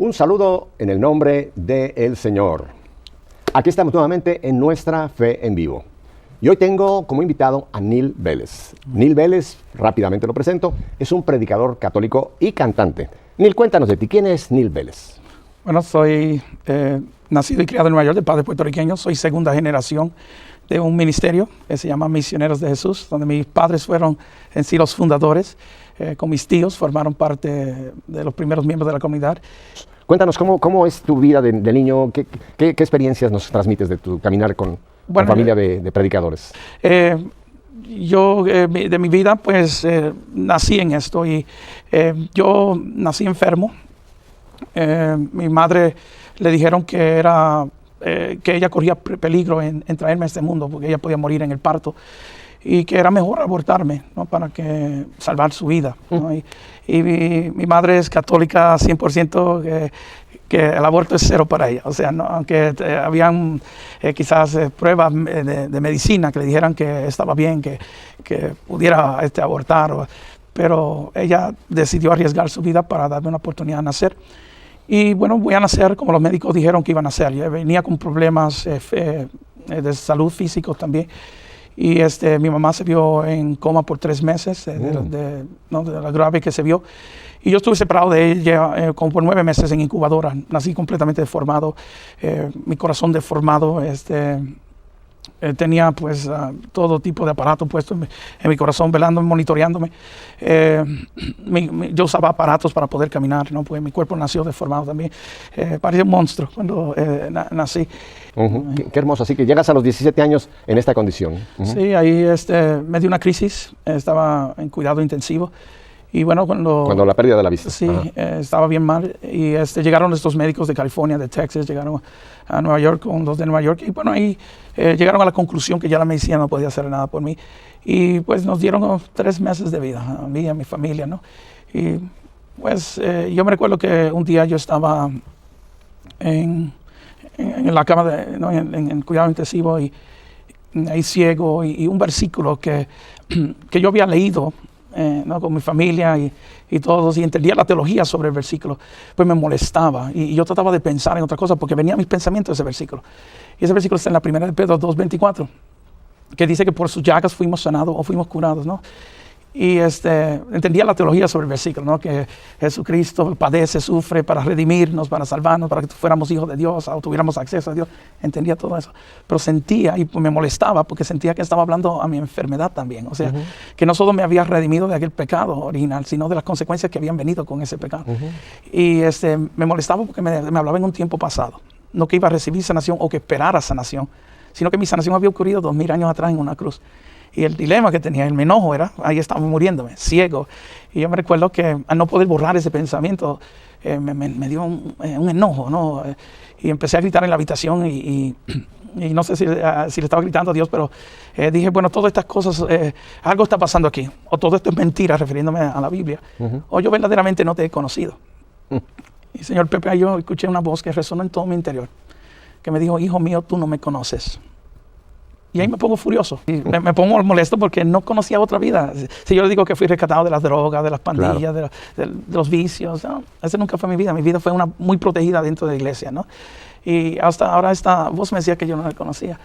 Un saludo en el nombre del Señor. Aquí estamos nuevamente en Nuestra Fe en Vivo. Y hoy tengo como invitado a Neil Vélez. Neil Vélez, rápidamente lo presento, es un predicador católico y cantante. Neil, cuéntanos de ti. ¿Quién es Neil Vélez? Bueno, soy nacido y criado en Nueva York, de padres puertorriqueños. Soy segunda generación de un ministerio que se llama Misioneros de Jesús, donde mis padres fueron en sí los fundadores. Con mis tíos formaron parte de los primeros miembros de la comunidad. Cuéntanos, ¿cómo es tu vida de niño? ¿Qué experiencias nos transmites de tu caminar con familia de predicadores? Yo, de mi vida, pues, nací en esto y yo nací enfermo. Mi madre le dijeron que ella corría peligro en traerme a este mundo porque ella podía morir en el parto y que era mejor abortarme, ¿no? Para salvar su vida, ¿no? Y mi madre es católica 100%, que el aborto es cero para ella. O sea, ¿no? Aunque habían quizás pruebas de medicina que le dijeran que estaba bien, que pudiera abortar, pero ella decidió arriesgar su vida para darme una oportunidad de nacer. Y bueno, voy a nacer como los médicos dijeron que iban a nacer. Yo venía con problemas de salud físicos también. Y mi mamá se vio en coma por 3 meses, de la grave que se vio. Y yo estuve separado de ella como por 9 meses en incubadora. Nací completamente deformado, mi corazón deformado. Tenía pues todo tipo de aparato puesto en mi corazón, velándome, monitoreándome. Yo usaba aparatos para poder caminar, ¿no? Pues mi cuerpo nació deformado también. Parecía un monstruo cuando nací. Qué hermoso, así que llegas a los 17 años en esta condición. Sí, ahí me dio una crisis, estaba en cuidado intensivo. Y bueno, cuando la pérdida de la vista. Sí, estaba bien mal. Y llegaron estos médicos de California, de Texas, llegaron a Nueva York, con los de Nueva York. Y bueno, ahí llegaron a la conclusión que ya la medicina no podía hacer nada por mí. Y pues nos dieron 3 meses de vida, a mí y a mi familia, ¿no? Y pues yo me recuerdo que un día yo estaba en la cama, en cuidado intensivo, y ahí ciego, y un versículo que yo había leído, ¿no? Con mi familia y todos, y entendía la teología sobre el versículo, pues me molestaba y yo trataba de pensar en otra cosa porque venía a mis pensamientos ese versículo. Y ese versículo está en la primera de Pedro 2:24, que dice que por sus llagas fuimos sanados o fuimos curados, ¿no? Y entendía la teología sobre el versículo, ¿no? Que Jesucristo padece, sufre para redimirnos, para salvarnos, para que fuéramos hijos de Dios o tuviéramos acceso a Dios. Entendía todo eso. Pero sentía, y me molestaba porque sentía que estaba hablando a mi enfermedad también. O sea, que no solo me había redimido de aquel pecado original, sino de las consecuencias que habían venido con ese pecado. Y me molestaba porque me hablaba en un tiempo pasado. No que iba a recibir sanación o que esperara sanación, sino que mi sanación había ocurrido 2000 años atrás en una cruz. Y el dilema que tenía, el enojo era, ahí estaba muriéndome, ciego. Y yo me recuerdo que al no poder borrar ese pensamiento, me dio un enojo, ¿no? Y empecé a gritar en la habitación y no sé si le estaba gritando a Dios, pero dije, bueno, todas estas cosas, algo está pasando aquí. O todo esto es mentira, refiriéndome a la Biblia. O yo verdaderamente no te he conocido. Y Señor Pepe, yo escuché una voz que resonó en todo mi interior, que me dijo, hijo mío, tú no me conoces. Y ahí me pongo furioso, y me pongo molesto porque no conocía otra vida. Si yo le digo que fui rescatado de las drogas, de las pandillas, claro, de los vicios, no, esa nunca fue mi vida. Mi vida fue una muy protegida dentro de la iglesia, ¿no? Y hasta ahora esta voz me decía que yo no la conocía.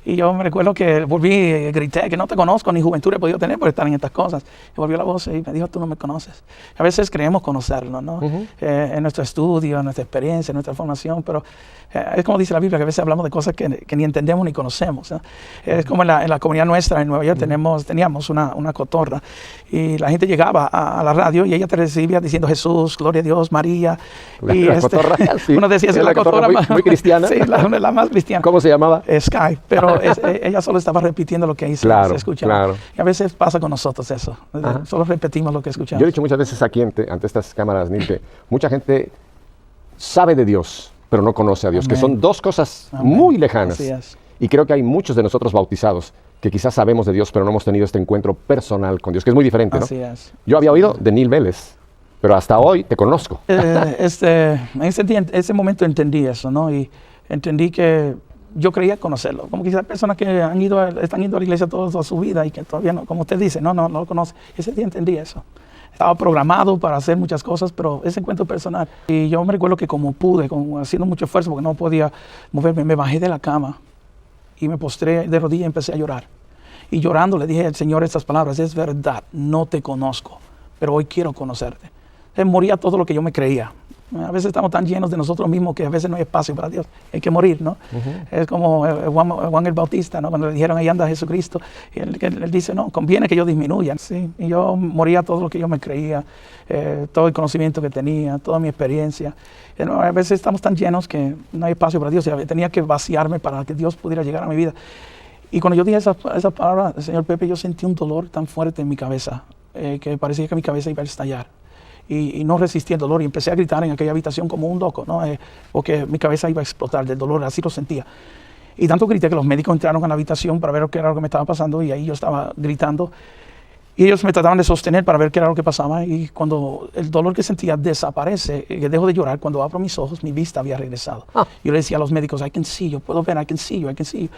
Y yo me recuerdo que volví y grité que no te conozco, ni juventud he podido tener por estar en estas cosas. Y volvió la voz y me dijo, tú no me conoces. A veces creemos conocerlo, ¿no? En nuestro estudio, en nuestra experiencia, en nuestra formación, pero es como dice la Biblia, que a veces hablamos de cosas que ni entendemos ni conocemos, ¿no? Es como en la comunidad nuestra en Nueva York teníamos una cotorra y la gente llegaba a la radio y ella te recibía diciendo Jesús, gloria a Dios, María. Y cotorra, sí. Uno decía, es la cotorra muy cristiana. Sí, la más cristiana. ¿Cómo se llamaba? Sky, pero ella solo estaba repitiendo lo que se escuchaba. Claro. Y a veces pasa con nosotros eso. Solo repetimos lo que escuchamos. Yo he dicho muchas veces aquí ante estas cámaras, Neil, que mucha gente sabe de Dios, pero no conoce a Dios, que son dos cosas muy lejanas. Así es. Y creo que hay muchos de nosotros bautizados que quizás sabemos de Dios, pero no hemos tenido este encuentro personal con Dios, que es muy diferente, ¿no? Así es. Yo había oído de Neil Vélez, pero hasta hoy te conozco. En ese momento entendí eso, ¿no? Y entendí que yo creía conocerlo. Como quizás personas que están yendo a la iglesia toda su vida y que todavía no, como usted dice, no lo conocen. Ese día entendí eso. Estaba programado para hacer muchas cosas, pero ese encuentro personal. Y yo me recuerdo que como pude, haciendo mucho esfuerzo porque no podía moverme, me bajé de la cama y me postré de rodillas y empecé a llorar. Y llorando le dije al Señor estas palabras: es verdad, no te conozco, pero hoy quiero conocerte. Moría todo lo que yo me creía. A veces estamos tan llenos de nosotros mismos que a veces no hay espacio para Dios. Hay que morir, ¿no? Es como Juan el Bautista, ¿no? Cuando le dijeron: ahí anda Jesucristo. Y él dice: no, conviene que yo disminuya. Sí. Y yo moría todo lo que yo me creía, todo el conocimiento que tenía, toda mi experiencia. A veces estamos tan llenos que no hay espacio para Dios. Tenía que vaciarme para que Dios pudiera llegar a mi vida. Y cuando yo dije esa palabra, señor Pepe, yo sentí un dolor tan fuerte en mi cabeza que parecía que mi cabeza iba a estallar. Y no resistí el dolor y empecé a gritar en aquella habitación como un loco, ¿no? Porque mi cabeza iba a explotar del dolor, así lo sentía. Y tanto grité que los médicos entraron a la habitación para ver qué era lo que me estaba pasando, y ahí yo estaba gritando. Y ellos me trataban de sostener para ver qué era lo que pasaba, y cuando el dolor que sentía desaparece, que dejo de llorar, cuando abro mis ojos, mi vista había regresado. Yo le decía a los médicos: I can see you, puedo ver, I can see you, I can see you.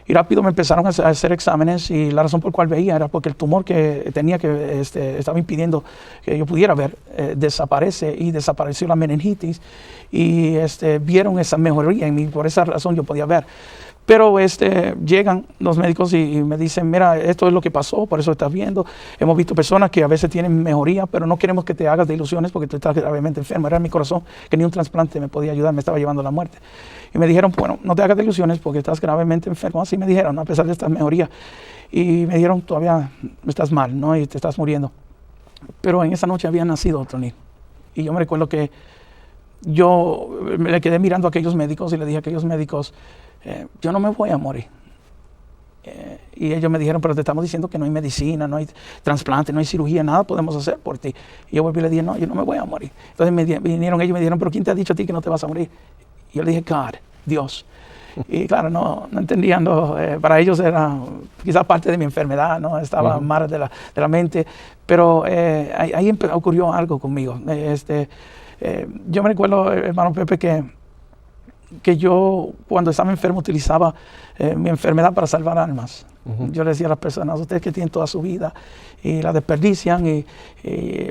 Y rápido me empezaron a hacer exámenes, y la razón por la cual veía era porque el tumor que tenía, que estaba impidiendo que yo pudiera ver, desaparece, y desapareció la meningitis, y vieron esa mejoría en mí, por esa razón yo podía ver. Pero llegan los médicos y me dicen: mira, esto es lo que pasó, por eso estás viendo. Hemos visto personas que a veces tienen mejoría, pero no queremos que te hagas de ilusiones porque tú estás gravemente enfermo. Era mi corazón, que ni un trasplante me podía ayudar, me estaba llevando a la muerte. Y me dijeron: bueno, no te hagas de ilusiones porque estás gravemente enfermo. Así me dijeron, a pesar de esta mejoría. Y me dijeron: todavía estás mal, ¿no? Y te estás muriendo. Pero en esa noche había nacido otro niño. Y yo me recuerdo que yo me le quedé mirando a aquellos médicos y le dije a aquellos médicos: yo no me voy a morir. Y ellos me dijeron: pero te estamos diciendo que no hay medicina, no hay trasplante, no hay cirugía, nada podemos hacer por ti. Y yo volví y le dije: no, yo no me voy a morir. Entonces vinieron ellos y me dijeron: pero ¿quién te ha dicho a ti que no te vas a morir? Y yo le dije: God, Dios. Y claro, no entendían, para ellos era quizás parte de mi enfermedad, ¿no? Estaba mal de la mente, pero ahí ocurrió algo conmigo. Yo me recuerdo, hermano Pepe, que yo cuando estaba enfermo utilizaba mi enfermedad para salvar almas. Yo le decía a las personas: ustedes que tienen toda su vida y la desperdician, y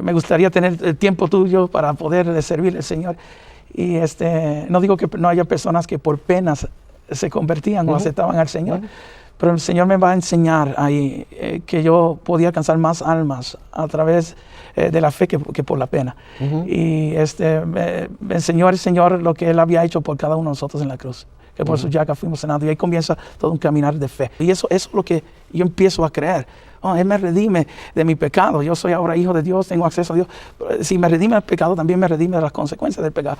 me gustaría tener el tiempo tuyo para poder servir al Señor. Y no digo que no haya personas que por penas se convertían o aceptaban al Señor, pero el Señor me va a enseñar ahí que yo podía alcanzar más almas a través de la fe que por la pena. Y me enseñó el Señor lo que Él había hecho por cada uno de nosotros en la cruz, que por su llaga fuimos sanados, y ahí comienza todo un caminar de fe. Y eso es lo que yo empiezo a creer. Él me redime de mi pecado, yo soy ahora hijo de Dios, tengo acceso a Dios. Si me redime del pecado, también me redime de las consecuencias del pecado.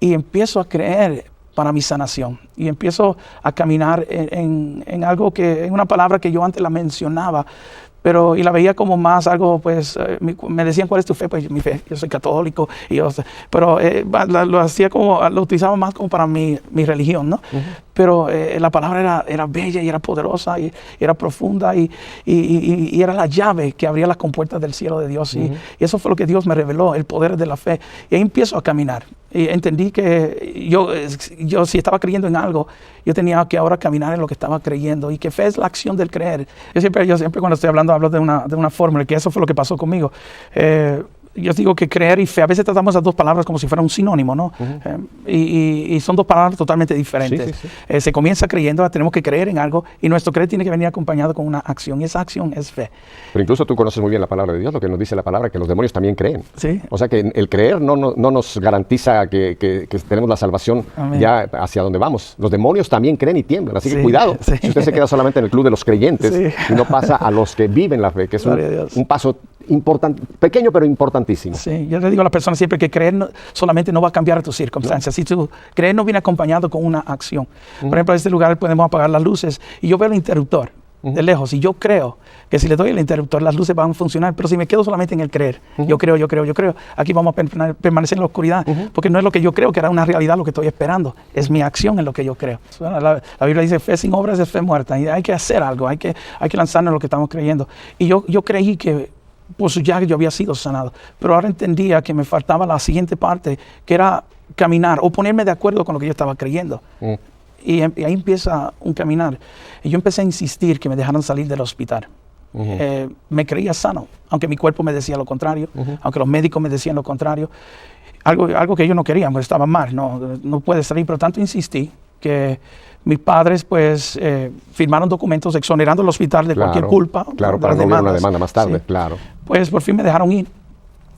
Y empiezo a creer para mi sanación, y empiezo a caminar en algo en una palabra que yo antes la mencionaba, y la veía como más algo, pues, me decían: ¿cuál es tu fe? Pues mi fe, yo soy católico, pero lo utilizaba más como para mi religión, ¿no? Pero la palabra era bella, y era poderosa, y era profunda, y era la llave que abría las compuertas del cielo de Dios, y eso fue lo que Dios me reveló, el poder de la fe. Y ahí empiezo a caminar, y entendí que yo si estaba creyendo en algo, yo tenía que ahora caminar en lo que estaba creyendo, y que fe es la acción del creer. Yo siempre cuando estoy hablando hablo de una fórmula, que eso fue lo que pasó conmigo. Yo digo que creer y fe, a veces tratamos esas dos palabras como si fueran un sinónimo, ¿no? Y son dos palabras totalmente diferentes. Sí. Se comienza creyendo, tenemos que creer en algo, y nuestro creer tiene que venir acompañado con una acción, y esa acción es fe. Pero incluso tú conoces muy bien la palabra de Dios, lo que nos dice la palabra, que los demonios también creen. Sí. O sea que el creer no nos garantiza que tenemos la salvación. Amén. Ya hacia donde vamos. Los demonios también creen y tiemblan, así que cuidado. Sí. Si usted se queda solamente en el club de los creyentes y no pasa a los que viven la fe, que es un paso importante, pequeño pero importantísimo. Sí, yo le digo a las personas siempre que creer solamente no va a cambiar tus circunstancias. Si tu creer no viene acompañado con una acción. Por ejemplo, en este lugar podemos apagar las luces y yo veo el interruptor de lejos, y yo creo que si le doy el interruptor las luces van a funcionar, pero si me quedo solamente en el creer, yo creo, aquí vamos a permanecer en la oscuridad, porque no es lo que yo creo que era una realidad lo que estoy esperando, es mi acción en lo que yo creo. La Biblia dice: fe sin obras es fe muerta, y hay que hacer algo, hay que lanzarnos en lo que estamos creyendo. Y yo creí que por su llaga yo había sido sanado, pero ahora entendía que me faltaba la siguiente parte, que era caminar o ponerme de acuerdo con lo que yo estaba creyendo. Y ahí empieza un caminar. Y yo empecé a insistir que me dejaran salir del hospital. me creía sano, aunque mi cuerpo me decía lo contrario, aunque los médicos me decían lo contrario. Algo que yo no quería, pues estaba mal, no puede salir, pero tanto insistí que mis padres pues firmaron documentos exonerando al hospital de cualquier culpa. Claro, para no hubiera una demanda más tarde, claro. Pues por fin me dejaron ir.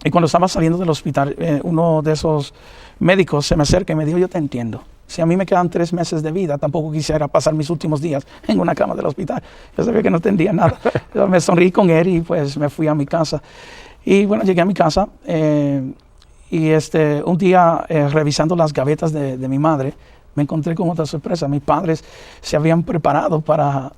Y cuando estaba saliendo del hospital, uno de esos médicos se me acerca y me dijo, yo te entiendo. Si a mí me quedan 3 meses de vida, tampoco quisiera pasar mis últimos días en una cama del hospital. Yo sabía que no tendría nada. Yo me sonreí con él y pues me fui a mi casa. Y bueno, llegué a mi casa y un día revisando las gavetas de mi madre, me encontré con otra sorpresa. Mis padres se habían preparado para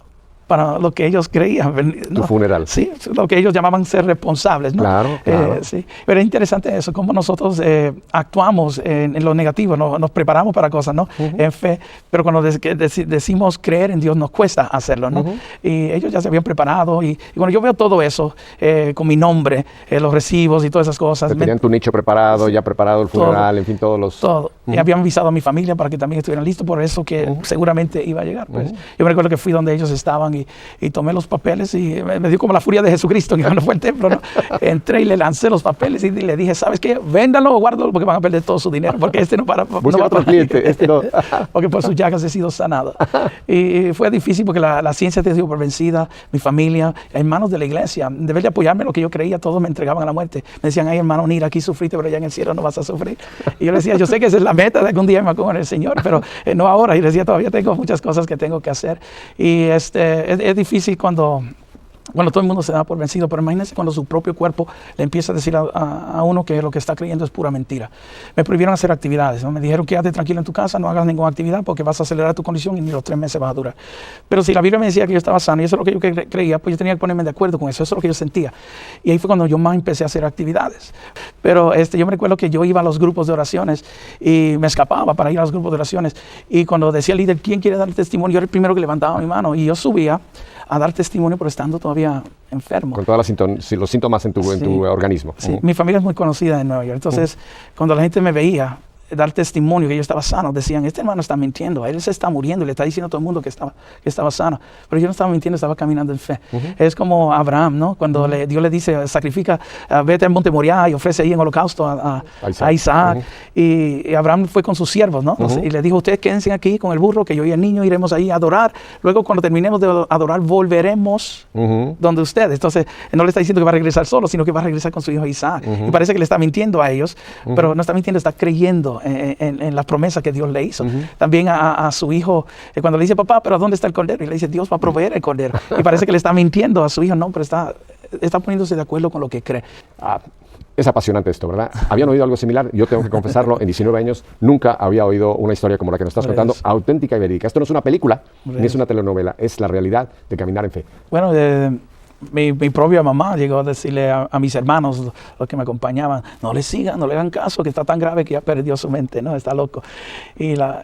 lo que ellos creían. Tu funeral. Sí, lo que ellos llamaban ser responsables, ¿no? Claro. Sí. Pero es interesante eso, cómo nosotros actuamos en lo negativo, nos preparamos para cosas, ¿no? En fe, pero cuando decimos creer en Dios nos cuesta hacerlo, ¿no? Y ellos ya se habían preparado y cuando yo veo todo eso, con mi nombre, los recibos y todas esas cosas. Tenían tu nicho preparado, ya preparado el funeral, en fin, todos los... Todo. Y habían avisado a mi familia para que también estuvieran listos, por eso que seguramente iba a llegar. Pues. Yo me recuerdo que fui donde ellos estaban y tomé los papeles y me dio como la furia de Jesucristo cuando fue al templo, ¿no? Entré y le lancé los papeles y le dije, ¿sabes qué? Véndalo o guárdalo porque van a perder todo su dinero, porque no va a otro cliente, no. Porque por sus llagas he sido sanado. Y fue difícil porque la ciencia te dio por vencida, mi familia, hermanos de la iglesia, en vez de apoyarme en lo que yo creía, todos me entregaban a la muerte. Me decían, ay hermano, mira, aquí sufriste, pero allá en el cielo no vas a sufrir. Y yo le decía, yo sé que esa es la meta de algún día me con el Señor, pero no ahora. Y le decía, todavía tengo muchas cosas que tengo que hacer. Y es difícil cuando todo el mundo se da por vencido, pero imagínense cuando su propio cuerpo le empieza a decir a uno que lo que está creyendo es pura mentira. Me prohibieron hacer actividades, ¿no? Me dijeron, quédate tranquilo en tu casa, no hagas ninguna actividad porque vas a acelerar tu condición y ni los 3 meses vas a durar. Pero si la Biblia me decía que yo estaba sano y eso es lo que yo creía, pues yo tenía que ponerme de acuerdo con eso, eso es lo que yo sentía. Y ahí fue cuando yo más empecé a hacer actividades. Pero yo me recuerdo que yo iba a los grupos de oraciones y me escapaba para ir a los grupos de oraciones. Y cuando decía el líder, ¿quién quiere dar testimonio? Yo era el primero que levantaba mi mano y yo subía a dar testimonio por estando todavía enfermo. Con todos los síntomas en tu organismo. Sí, mi familia es muy conocida en Nueva York. Entonces, cuando la gente me veía dar testimonio que yo estaba sano, decían, este hermano está mintiendo, él se está muriendo y le está diciendo a todo el mundo que estaba sano. Pero yo no estaba mintiendo, estaba caminando en fe. Es como Abraham, ¿no? Cuando Dios le dice, sacrifica, vete al monte Moriah y ofrece ahí en holocausto a Isaac. Y Abraham fue con sus siervos, ¿no? Y le dijo, ustedes quédense aquí con el burro, que yo y el niño iremos ahí a adorar. Luego, cuando terminemos de adorar, volveremos donde ustedes. Entonces, no le está diciendo que va a regresar solo, sino que va a regresar con su hijo Isaac. Y parece que le está mintiendo a ellos, pero no está mintiendo, está creyendo en las promesas que Dios le hizo. También a su hijo, cuando le dice, papá, pero ¿dónde está el cordero? Y le dice, Dios va a proveer el cordero. Y parece que le está mintiendo a su hijo, no, pero está poniéndose de acuerdo con lo que cree. Es apasionante esto, ¿verdad? ¿Habían oído algo similar? Yo tengo que confesarlo, en 19 años nunca había oído una historia como la que nos estás contando, auténtica y verídica. Esto no es una película, ni es una telenovela, es la realidad de caminar en fe. Bueno, mi propia mamá llegó a decirle a mis hermanos, los que me acompañaban, no le sigan, no le hagan caso, que está tan grave que ya perdió su mente, ¿no? Está loco. Y la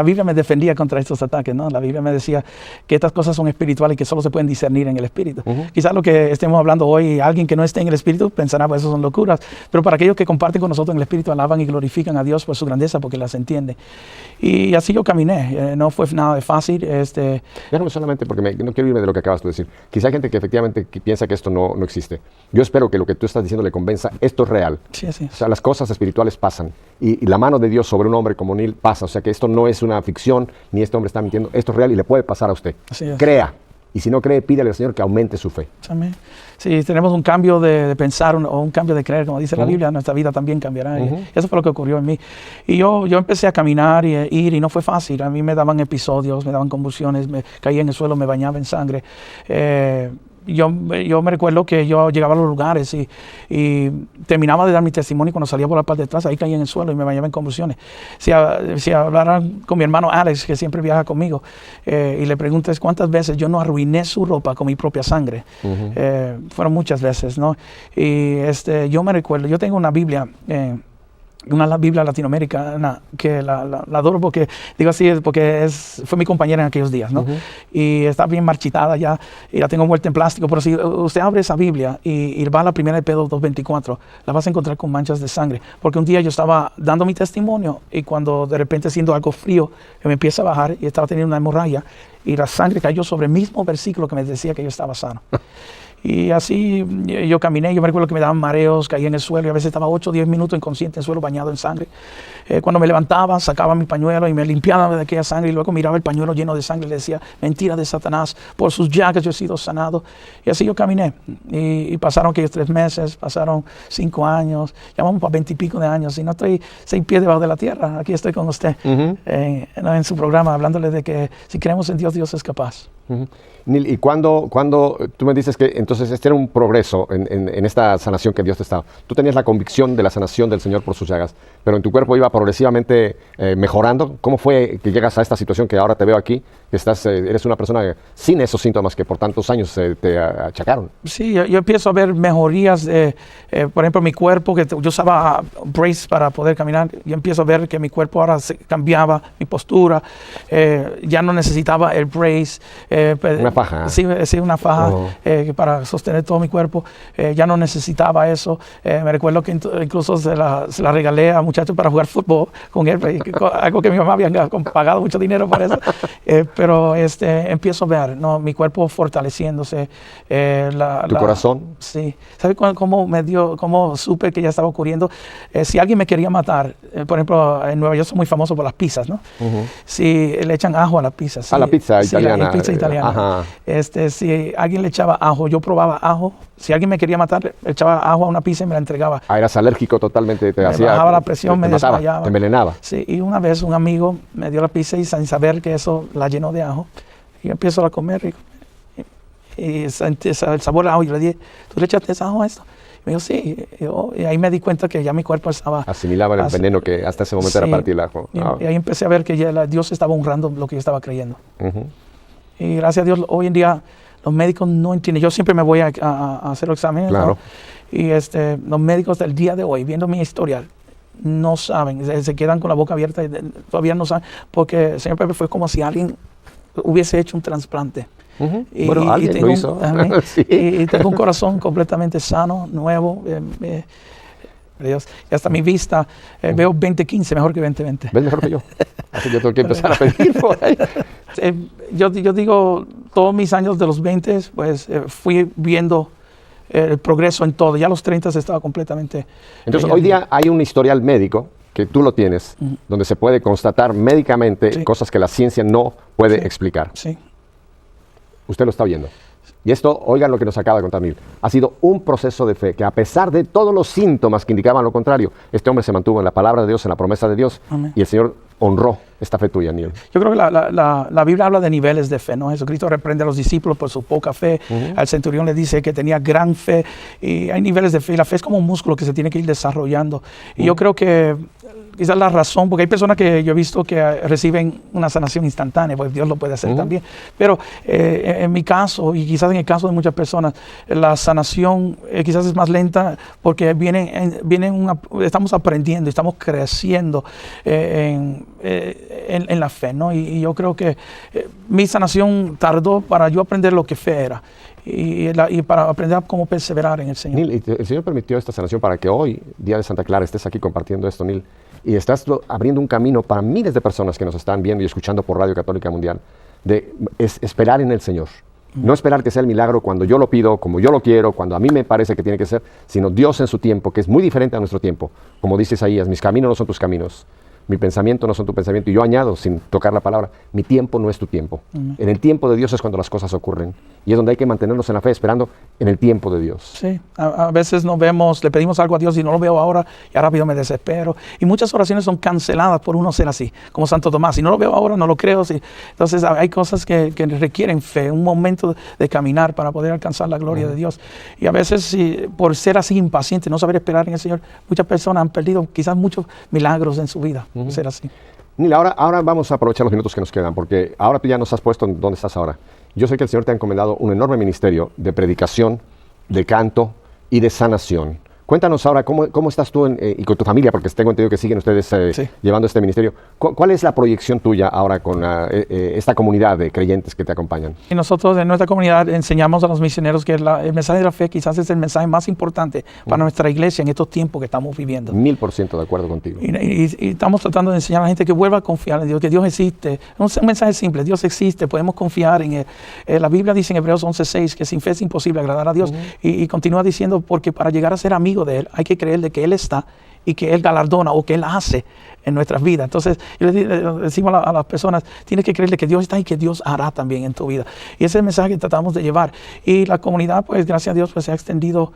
Biblia me defendía contra estos ataques, ¿no? La Biblia me decía que estas cosas son espirituales y que solo se pueden discernir en el espíritu. Quizás lo que estemos hablando hoy, alguien que no esté en el espíritu pensará, pues eso son locuras, pero para aquellos que comparten con nosotros en el espíritu, alaban y glorifican a Dios por su grandeza porque las entiende. Y así yo caminé, no fue nada de fácil. Déjame solamente, porque no quiero irme de lo que acabas de decir. Quizá hay gente que efectivamente que piensa que esto no existe. Yo espero que lo que tú estás diciendo le convenza, esto es real. Sí, así es. O sea, las cosas espirituales pasan y la mano de Dios sobre un hombre como Neil pasa. O sea, que esto no es una ficción, ni este hombre está mintiendo, esto es real y le puede pasar a usted. Así es. Crea. Y si no cree, pídale al Señor que aumente su fe. Amén. Sí, tenemos un cambio de pensar o un cambio de creer, como dice la Biblia, nuestra vida también cambiará. Y eso fue lo que ocurrió en mí. Y yo empecé a caminar y ir y no fue fácil. A mí me daban episodios, me daban convulsiones, me caía en el suelo, me bañaba en sangre. Yo me recuerdo que yo llegaba a los lugares y terminaba de dar mi testimonio y cuando salía por la parte de atrás, ahí caía en el suelo y me bañaba en convulsiones. Si hablaran con mi hermano Alex, que siempre viaja conmigo, y le preguntas cuántas veces yo no arruiné su ropa con mi propia sangre. Fueron muchas veces, ¿no? Y yo me recuerdo, yo tengo una Biblia, una Biblia latinoamericana que la adoro porque, digo así, porque fue mi compañera en aquellos días, ¿no? Y está bien marchitada ya y la tengo envuelta en plástico, pero si usted abre esa Biblia y va a la primera de Pedro 2:24, la vas a encontrar con manchas de sangre, porque un día yo estaba dando mi testimonio y cuando de repente siento algo frío que me empieza a bajar y estaba teniendo una hemorragia y la sangre cayó sobre el mismo versículo que me decía que yo estaba sano. Y así yo caminé, yo me recuerdo que me daban mareos, caía en el suelo y a veces estaba 8 o 10 minutos inconsciente en el suelo bañado en sangre. Cuando me levantaba, sacaba mi pañuelo y me limpiaba de aquella sangre y luego miraba el pañuelo lleno de sangre y le decía, mentira de Satanás, por sus llagas yo he sido sanado. Y así yo caminé. Y pasaron aquellos 3 meses, pasaron 5 años, ya vamos para 20 y pico de años y no estoy 6 pies debajo de la tierra. Aquí estoy con usted en su programa hablándole de que si creemos en Dios, Dios es capaz. Neil, y cuando tú me dices que entonces este era un progreso en esta sanación que Dios te estaba, tú tenías la convicción de la sanación del Señor por sus llagas, pero en tu cuerpo iba progresivamente mejorando. ¿Cómo fue que llegas a esta situación que ahora te veo aquí, que eres una persona sin esos síntomas que por tantos años te achacaron? Sí, yo empiezo a ver mejorías, por ejemplo, mi cuerpo, que yo usaba brace para poder caminar, yo empiezo a ver que mi cuerpo ahora cambiaba, mi postura, ya no necesitaba el brace. Una faja. Sí, una faja para sostener todo mi cuerpo. Ya no necesitaba eso. Me recuerdo que incluso se la regalé a muchachos para jugar fútbol con él, algo que mi mamá había pagado mucho dinero para eso. Pero empiezo a ver mi cuerpo fortaleciéndose. ¿Tu corazón? Sí. ¿Sabes cómo supe que ya estaba ocurriendo? Si alguien me quería matar, por ejemplo, en Nueva York son muy famosos por las pizzas, ¿no? Si le echan ajo a las pizzas. A la pizza italiana. La pizza italiana. Ajá. Si alguien le echaba ajo, yo probaba ajo. Si alguien me quería matar, le echaba ajo a una pizza y me la entregaba. Eras alérgico totalmente, me bajaba la presión, me mataba, desmayaba. te envenenaba. Sí, y una vez un amigo me dio la pizza y sin saber que eso la llenó de ajo. Y empiezo a comer y el sabor del ajo. Y le dije, ¿tú le echaste ese ajo a esto? Y me dijo, sí. Y ahí me di cuenta que ya mi cuerpo estaba... Asimilaba el veneno que hasta ese momento era para ti el ajo. Y ahí empecé a ver que ya Dios estaba honrando lo que yo estaba creyendo. Y gracias a Dios, hoy en día los médicos no entienden. Yo siempre me voy a hacer los exámenes. Claro. ¿No? Y los médicos del día de hoy, viendo mi historial, no saben, se quedan con la boca abierta y todavía no saben, porque el señor Pepe fue como si alguien hubiese hecho un trasplante. Bueno, alguien lo hizo. Sí. Y tengo un corazón completamente sano, nuevo. Dios. Y hasta mi vista, veo 20/15 mejor que 20/20. ¿Ves mejor que yo? Así yo tengo que empezar a pedir por ahí. Yo digo, todos mis años de los 20, pues fui viendo el progreso en todo. Ya a los 30 estaba completamente... Entonces, hoy día hay un historial médico, que tú lo tienes, donde se puede constatar médicamente cosas que la ciencia no puede explicar. Sí. Usted lo está viendo. Y esto, oigan lo que nos acaba de contar Neil, ha sido un proceso de fe que a pesar de todos los síntomas que indicaban lo contrario, este hombre se mantuvo en la palabra de Dios, en la promesa de Dios. Amén. Y el Señor honró esta fe tuya, Neil. Yo creo que la Biblia habla de niveles de fe, ¿no? Jesucristo reprende a los discípulos por su poca fe. Al centurión le dice que tenía gran fe. Y hay niveles de fe. Y la fe es como un músculo que se tiene que ir desarrollando. Y yo creo que quizás la razón, porque hay personas que yo he visto que reciben una sanación instantánea, pues Dios lo puede hacer también. Pero en mi caso, y quizás en el caso de muchas personas, la sanación quizás es más lenta porque estamos aprendiendo, estamos creciendo en la fe, ¿no? Y yo creo que mi sanación tardó para yo aprender lo que fe era. Y para aprender cómo perseverar en el Señor. Neil, el Señor permitió esta sanación para que hoy, día de Santa Clara, estés aquí compartiendo esto, Neil, y estás abriendo un camino para miles de personas que nos están viendo y escuchando por Radio Católica Mundial, de esperar en el Señor. No esperar que sea el milagro cuando yo lo pido, como yo lo quiero, cuando a mí me parece que tiene que ser, sino Dios en su tiempo, que es muy diferente a nuestro tiempo. Como dice Isaías, mis caminos no son tus caminos, mi pensamiento no son tu pensamiento. Y yo añado, sin tocar la palabra, mi tiempo no es tu tiempo. En el tiempo de Dios es cuando las cosas ocurren. Y es donde hay que mantenernos en la fe, esperando en el tiempo de Dios. Sí, a veces le pedimos algo a Dios y no lo veo ahora, y rápido me desespero. Y muchas oraciones son canceladas por uno ser así, como Santo Tomás. Si no lo veo ahora, no lo creo. Sí. Entonces hay cosas que requieren fe, un momento de caminar para poder alcanzar la gloria de Dios. Y a veces, por ser así impaciente, no saber esperar en el Señor, muchas personas han perdido quizás muchos milagros en su vida. Ser así. Neil, ahora vamos a aprovechar los minutos que nos quedan, porque ahora tú ya nos has puesto en dónde estás ahora. Yo sé que el Señor te ha encomendado un enorme ministerio de predicación, de canto y de sanación. Cuéntanos ahora, ¿cómo estás tú y con tu familia? Porque tengo entendido que siguen ustedes Sí. llevando este ministerio. ¿Cuál es la proyección tuya ahora con esta comunidad de creyentes que te acompañan? Y nosotros en nuestra comunidad enseñamos a los misioneros que el mensaje de la fe quizás es el mensaje más importante para nuestra iglesia en estos tiempos que estamos viviendo. 1000% de acuerdo contigo. Y estamos tratando de enseñar a la gente que vuelva a confiar en Dios, que Dios existe. Un mensaje simple, Dios existe, podemos confiar en Él. La Biblia dice en Hebreos 11:6 que sin fe es imposible agradar a Dios. Y continúa diciendo, porque para llegar a ser amigo de Él hay que creer de que Él está y que Él galardona o que Él hace en nuestras vidas. Entonces, le decimos a las personas, tienes que creerle que Dios está y que Dios hará también en tu vida. Y ese es el mensaje que tratamos de llevar. Y la comunidad, pues, gracias a Dios, pues, se ha extendido,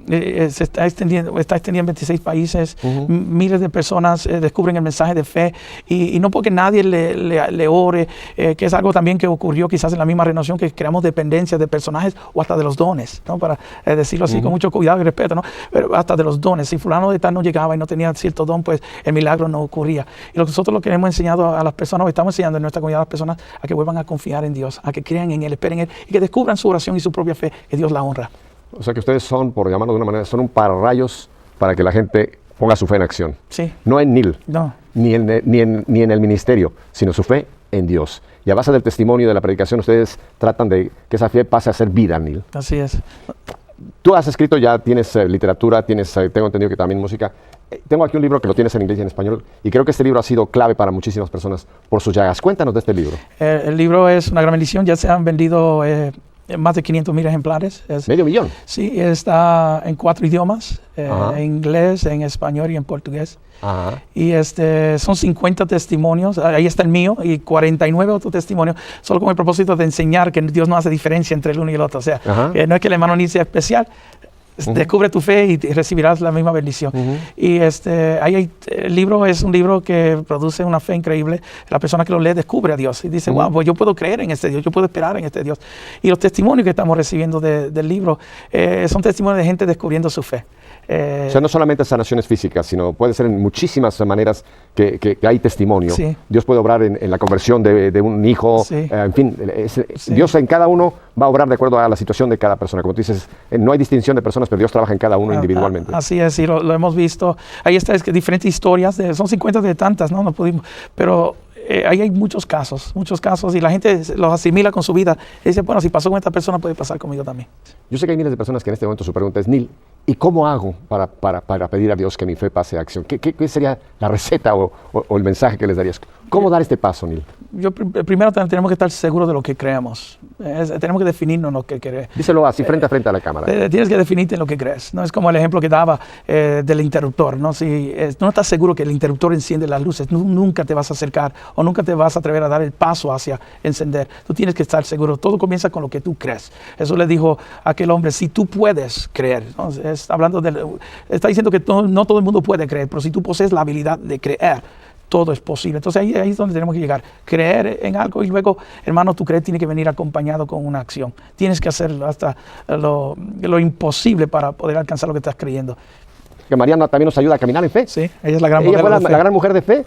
está extendiendo en 26 países. Miles de personas descubren el mensaje de fe. Y no porque nadie le ore, que es algo también que ocurrió quizás en la misma renovación, que creamos dependencias de personajes o hasta de los dones, ¿no? Para decirlo así con mucho cuidado y respeto, ¿no? Pero hasta de los dones. Si fulano de tal no llegaba y no tenía cierto don, pues el milagro no ocurría. Y nosotros lo que hemos enseñado a las personas, o estamos enseñando en nuestra comunidad a las personas, a que vuelvan a confiar en Dios, a que crean en Él, esperen en Él y que descubran su oración y su propia fe, que Dios la honra. O sea que ustedes son, por llamarlo de una manera, son un pararrayos para que la gente ponga su fe en acción. Sí. No en Neil, No. ni en el ministerio, sino su fe en Dios. Y a base del testimonio de la predicación, ustedes tratan de que esa fe pase a ser vida, Neil. Así es. Tú has escrito ya, tienes literatura, tengo entendido que también música. Tengo aquí un libro que lo tienes en inglés y en español, y creo que este libro ha sido clave para muchísimas personas por sus llagas. Cuéntanos de este libro. El libro es una gran bendición, ya se han vendido más de 500,000 ejemplares. $500,000. Sí, está en 4 idiomas, Ajá. en inglés, en español y en portugués. Ajá. Y son 50 testimonios, ahí está el mío, y 49 otros testimonios, solo con el propósito de enseñar que Dios no hace diferencia entre el uno y el otro. O sea, Ajá. no es que el hermano ni sea especial, descubre tu fe y recibirás la misma bendición. Y el libro es un libro que produce una fe increíble. La persona que lo lee descubre a Dios y dice, wow, pues yo puedo creer en este Dios, yo puedo esperar en este Dios. Y los testimonios que estamos recibiendo del libro son testimonios de gente descubriendo su fe. O sea, no solamente sanaciones físicas, sino puede ser en muchísimas maneras que hay testimonio. Sí. Dios puede obrar en la conversión de un hijo, Sí. en fin, Sí. Dios en cada uno va a obrar de acuerdo a la situación de cada persona. Como tú dices, no hay distinción de personas, pero Dios trabaja en cada uno individualmente. Así es, y lo hemos visto. Ahí está, es que diferentes historias, son 50 de tantas, ¿no? No pudimos, pero ahí hay muchos casos, y la gente los asimila con su vida y dice, bueno, si pasó con esta persona, puede pasar conmigo también. Yo sé que hay miles de personas que en este momento su pregunta es, Neil, ¿y cómo hago para pedir a Dios que mi fe pase a acción? ¿Qué sería la receta o el mensaje que les darías? ¿Cómo dar este paso, Neil? Primero tenemos que estar seguros de lo que creemos. Tenemos que definirnos lo que creemos. Díselo así, frente a frente a la cámara. Tienes que definirte en lo que crees. No es como el ejemplo que daba del interruptor, ¿no? Si no estás seguro que el interruptor enciende las luces, nunca te vas a acercar o nunca te vas a atrever a dar el paso hacia encender. Tú tienes que estar seguro. Todo comienza con lo que tú crees. Eso le dijo a aquel hombre, si tú puedes creer. ¿No? Está diciendo que no todo el mundo puede creer, pero si tú posees la habilidad de creer, todo es posible. Entonces ahí es donde tenemos que llegar. Creer en algo y luego, hermano, tu creer tiene que venir acompañado con una acción. Tienes que hacer hasta lo imposible para poder alcanzar lo que estás creyendo. Que Mariana también nos ayuda a caminar en fe. Sí, ella es la gran Ella mujer fue de fe. la gran mujer de fe.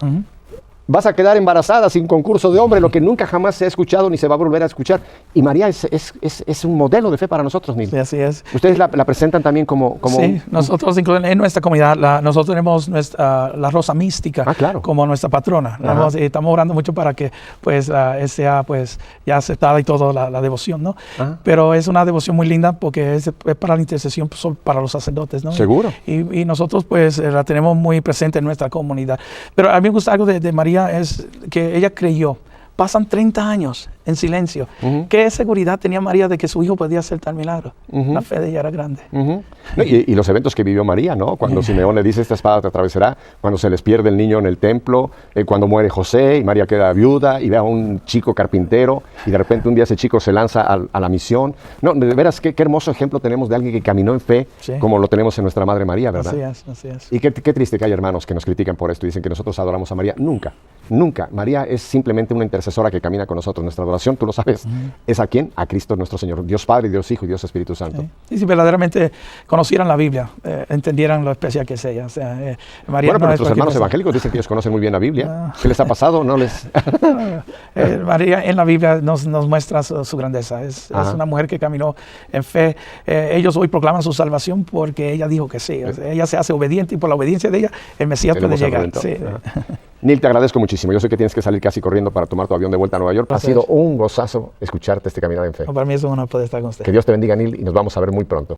Vas a quedar embarazada sin concurso de hombre, lo que nunca jamás se ha escuchado ni se va a volver a escuchar. Y María es un modelo de fe para nosotros, Neil. Sí, así es. Ustedes la presentan también como Sí, nosotros en nuestra comunidad, nosotros tenemos la Rosa Mística claro. como nuestra patrona. Estamos orando mucho para que pues sea pues ya aceptada y todo la devoción, ¿no? Pero es una devoción muy linda porque es para la intercesión para los sacerdotes, ¿no? Seguro. Y nosotros pues la tenemos muy presente en nuestra comunidad. Pero a mí me gusta algo de María, es que ella creyó. Pasan 30 años en silencio. ¿Qué seguridad tenía María de que su hijo podía hacer tal milagro? La fe de ella era grande. No, y los eventos que vivió María, ¿no? Cuando Simeón le dice, esta espada te atravesará, cuando se les pierde el niño en el templo, cuando muere José y María queda viuda y ve a un chico carpintero y de repente un día ese chico se lanza a la misión. No, de veras, qué hermoso ejemplo tenemos de alguien que caminó en fe, Sí. como lo tenemos en nuestra Madre María, ¿verdad? Así es. Y qué triste que hay hermanos que nos critican por esto y dicen que nosotros adoramos a María. Nunca. María es simplemente una intercesora que camina con nosotros. Nuestra adoración salvación, tú lo sabes, es a quién, a Cristo nuestro Señor, Dios Padre, Dios Hijo y Dios Espíritu Santo. Y si verdaderamente conocieran la Biblia, entendieran lo especial que es ella. O sea, María Bueno, pero no es nuestros cualquier hermanos cosa. evangélicos dicen que ellos conocen muy bien la Biblia. ¿Qué les ha pasado? No les... María en la Biblia nos muestra su grandeza. Es una mujer que caminó en fe. Ellos hoy proclaman su salvación porque ella dijo que sí. O sea, ella se hace obediente y por la obediencia de ella el Mesías puede llegar. Sí. Neil, te agradezco muchísimo. Yo sé que tienes que salir casi corriendo para tomar tu avión de vuelta a Nueva York. Ha sido un gozazo escucharte este caminar en fe. Para mí es un honor poder estar con usted. Que Dios te bendiga, Neil, y nos vamos a ver muy pronto.